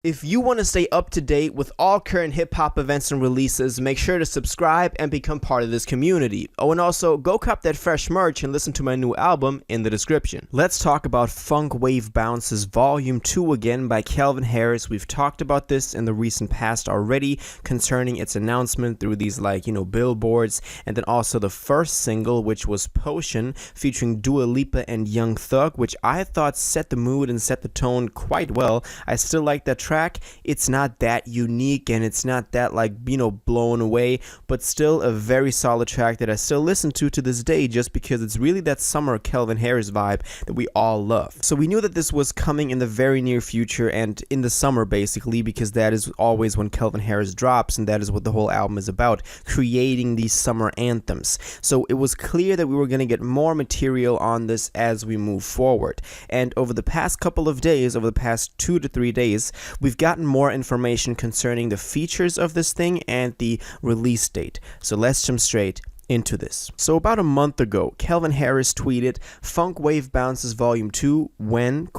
If you want to stay up to date with all current hip-hop events and releases, make sure to subscribe and become part of this community. Oh, and also, go cop that fresh merch and listen to my new album in the description. Let's talk about Funk Wav Bounces Volume 2 again by Calvin Harris. We've talked about this in the recent past already concerning its announcement through these billboards, and then also the first single, which was Potion, featuring Dua Lipa and Young Thug, which I thought set the mood and set the tone quite well. I still like that track. It's not that unique and it's not that blown away, but still a very solid track that I still listen to this day, just because it's really that summer Calvin Harris vibe that we all love. So we knew that this was coming in the very near future and in the summer, basically, because that is always when Calvin Harris drops, and that is what the whole album is about, creating these summer anthems. So it was clear that we were going to get more material on this as we move forward. And over the past couple of days, over the past 2 to 3 days, we've gotten more information concerning the features of this thing and the release date. So let's jump straight into this. So about a month ago, Calvin Harris tweeted, "Funk Wav Bounces Volume 2, when? ?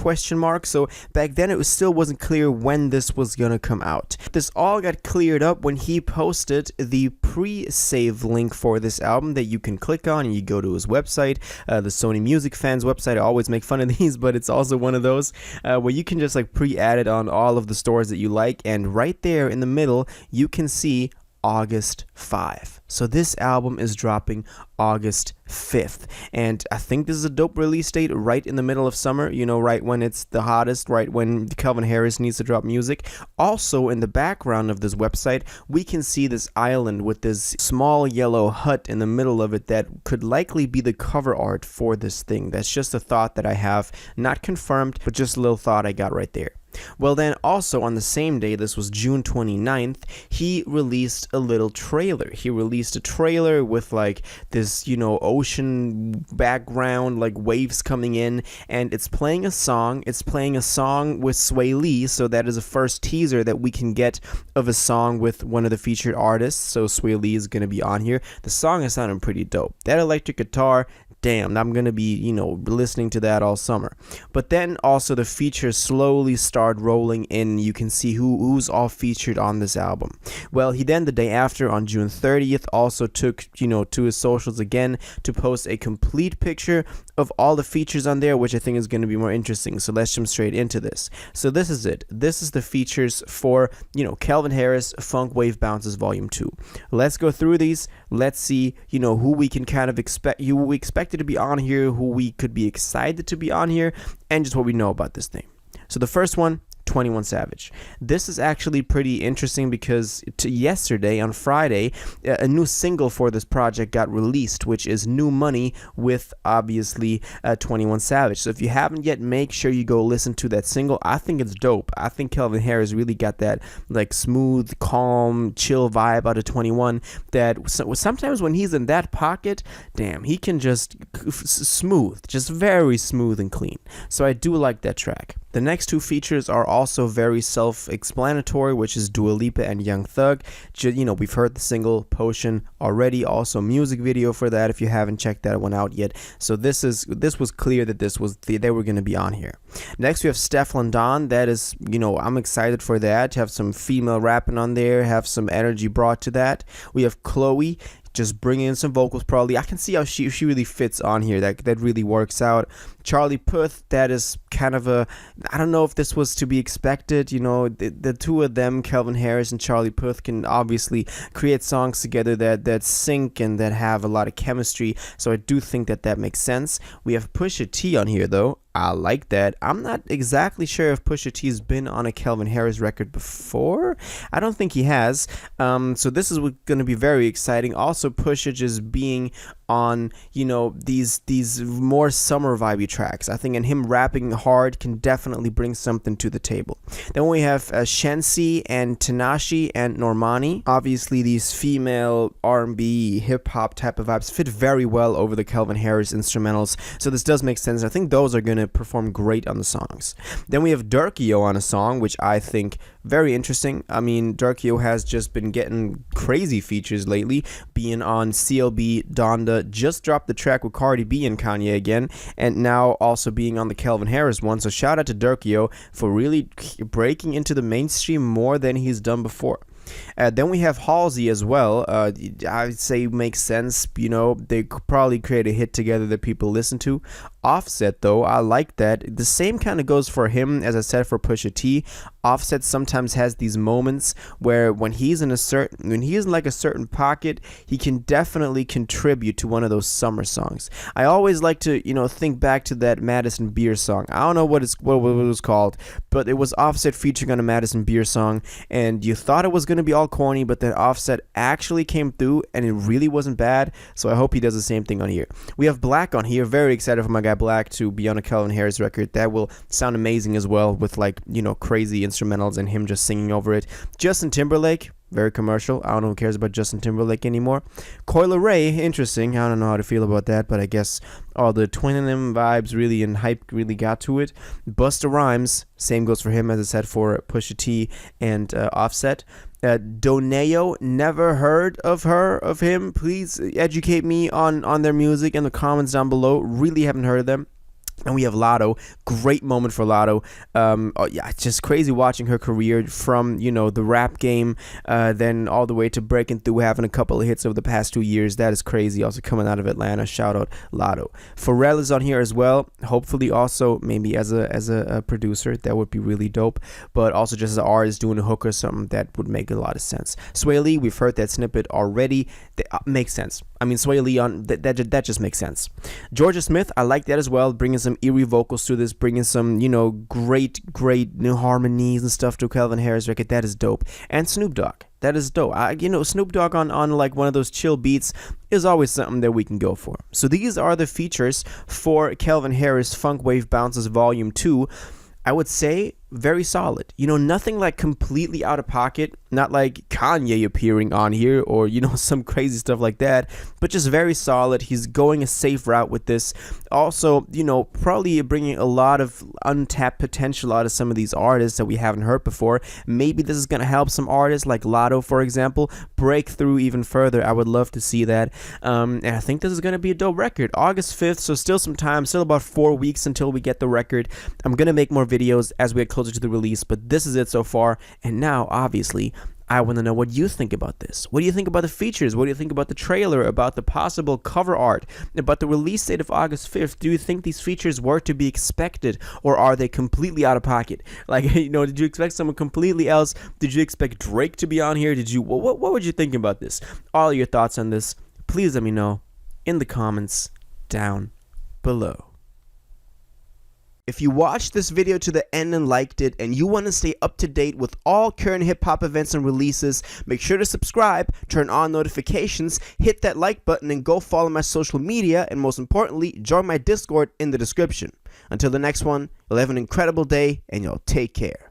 So back then it still wasn't clear when this was gonna come out. This all got cleared up when he posted the pre-save link for this album that you can click on and you go to his website, the Sony Music Fans website. I always make fun of these, but it's also one of those where you can just pre-add it on all of the stores that you like, and right there in the middle you can see August 5. So this album is dropping August 5th. And I think this is a dope release date right in the middle of summer, right when it's the hottest, right when Calvin Harris needs to drop music. Also, in the background of this website, we can see this island with this small yellow hut in the middle of it that could likely be the cover art for this thing. That's just a thought that I have, not confirmed, but just a little thought I got right there. Well, then also on the same day, this was June 29th, he released a little trailer. He released a trailer with this, ocean background, waves coming in, and it's playing a song. It's playing a song with Sway Lee, so that is a first teaser that we can get of a song with one of the featured artists. So Sway Lee is going to be on here. The song is sounding pretty dope. That electric guitar, damn, I'm going to be, listening to that all summer. But then also the features slowly start rolling in. You can see who's all featured on this album. Well, he then the day after, on June 30th, also took, to his socials again to post a complete picture of all the features on there, which I think is going to be more interesting. So let's jump straight into this. So this is it. This is the features for, Calvin Harris, Funk Wav Bounces Volume 2. Let's go through these. Let's see, who we can kind of expect, who we expected to be on here, who we could be excited to be on here, and just what we know about this thing. So the first one, 21 Savage. This is actually pretty interesting because yesterday, on Friday, a new single for this project got released, which is New Money with, obviously, 21 Savage. So if you haven't yet, make sure you go listen to that single. I think it's dope. I think Calvin Harris really got that smooth, calm, chill vibe out of 21 that sometimes when he's in that pocket, damn, he can just smooth, just very smooth and clean. So I do like that track. The next two features are also very self-explanatory, which is Dua Lipa and Young Thug. We've heard the single Potion already, also music video for that if you haven't checked that one out yet. So this was clear that they were going to be on here. Next we have Stefflon Don. That is, I'm excited for that, to have some female rapping on there, have some energy brought to that. We have Chloe, just bringing in some vocals probably. I can see how she really fits on here. That really works out. Charlie Puth, that is kind of I don't know if this was to be expected. The two of them, Calvin Harris and Charlie Puth, can obviously create songs together that sync and that have a lot of chemistry. So I do think that makes sense. We have Pusha T on here though. I like that. I'm not exactly sure if Pusha T's been on a Calvin Harris record before. I don't think he has. So this is going to be very exciting. Also, Pusha just being on, these more summer vibey tracks. I think, and him rapping hard can definitely bring something to the table. Then we have Shensi and Tanashi and Normani. Obviously, these female R&B, hip-hop type of vibes fit very well over the Calvin Harris instrumentals. So this does make sense. I think those are going to perform great on the songs. Then we have Durkio on a song, which I think very interesting. I mean, Durkio has just been getting crazy features lately, being on CLB, Donda, just dropped the track with Cardi B and Kanye again, and now also being on the Calvin Harris one. So shout out to Durkio for really breaking into the mainstream more than he's done before. Then we have Halsey as well. I'd say makes sense. You know, they could probably create a hit together that people listen to. Offset, though, I like that. The same kind of goes for him as I said for Pusha T. Offset sometimes has these moments where when he's in a certain pocket, he can definitely contribute to one of those summer songs. I always like to, think back to that Madison Beer song. I don't know what it was called, but it was Offset featuring on a Madison Beer song, and you thought it was going to be all corny, but then Offset actually came through and it really wasn't bad. So I hope he does the same thing on here. We have Black on here. Very excited for my guy Black to be on a Calvin Harris record. That will sound amazing as well, with crazy instrumentals and him just singing over it. Justin Timberlake, very commercial. I don't know who cares about Justin Timberlake anymore. Coil Ray, interesting. I don't know how to feel about that, but I guess all the Twin and them vibes really and hype really got to it. Busta Rhymes, same goes for him as I said for Pusha T and Offset. Doneo, never heard of him. Please educate me on their music in the comments down below. Really haven't heard of them. And we have Lotto. Great moment for Lotto. It's just crazy watching her career from, the rap game, then all the way to breaking through, having a couple of hits over the past 2 years. That is crazy. Also coming out of Atlanta. Shout out Lotto. Pharrell is on here as well. Hopefully also maybe as a producer. That would be really dope. But also just as an artist doing a hook or something, that would make a lot of sense. Sway Lee, we've heard that snippet already. That makes sense. I mean, Sway Lee on that just makes sense. Georgia Smith, I like that as well. Bringing some eerie vocals to this, bringing some great new harmonies and stuff to Calvin Harris record. That is dope. And Snoop Dogg, that is dope. Snoop Dogg on like one of those chill beats is always something that we can go for. So these are the features for Calvin Harris Funk Wave Bounces Volume 2. I would say very solid. Nothing like completely out of pocket, not like Kanye appearing on here or, some crazy stuff like that, but just very solid. He's going a safe route with this. Also, probably bringing a lot of untapped potential out of some of these artists that we haven't heard before. Maybe this is going to help some artists like Lotto, for example, break through even further. I would love to see that. And I think this is going to be a dope record. August 5th, so still some time, still about 4 weeks until we get the record. I'm going to make more videos as we get closer to the release, but this is it so far. And now, obviously, I want to know what you think about this. What do you think about the features? What do you think about the trailer, about the possible cover art, about the release date of August 5th? Do you think these features were to be expected, or are they completely out of pocket? Like, did you expect someone completely else? Did you expect Drake to be on here? What would you think about this? All your thoughts on this, please let me know in the comments down below. If you watched this video to the end and liked it, and you want to stay up to date with all current hip-hop events and releases, make sure to subscribe, turn on notifications, hit that like button, and go follow my social media, and most importantly, join my Discord in the description. Until the next one, you'll have an incredible day, and you'll take care.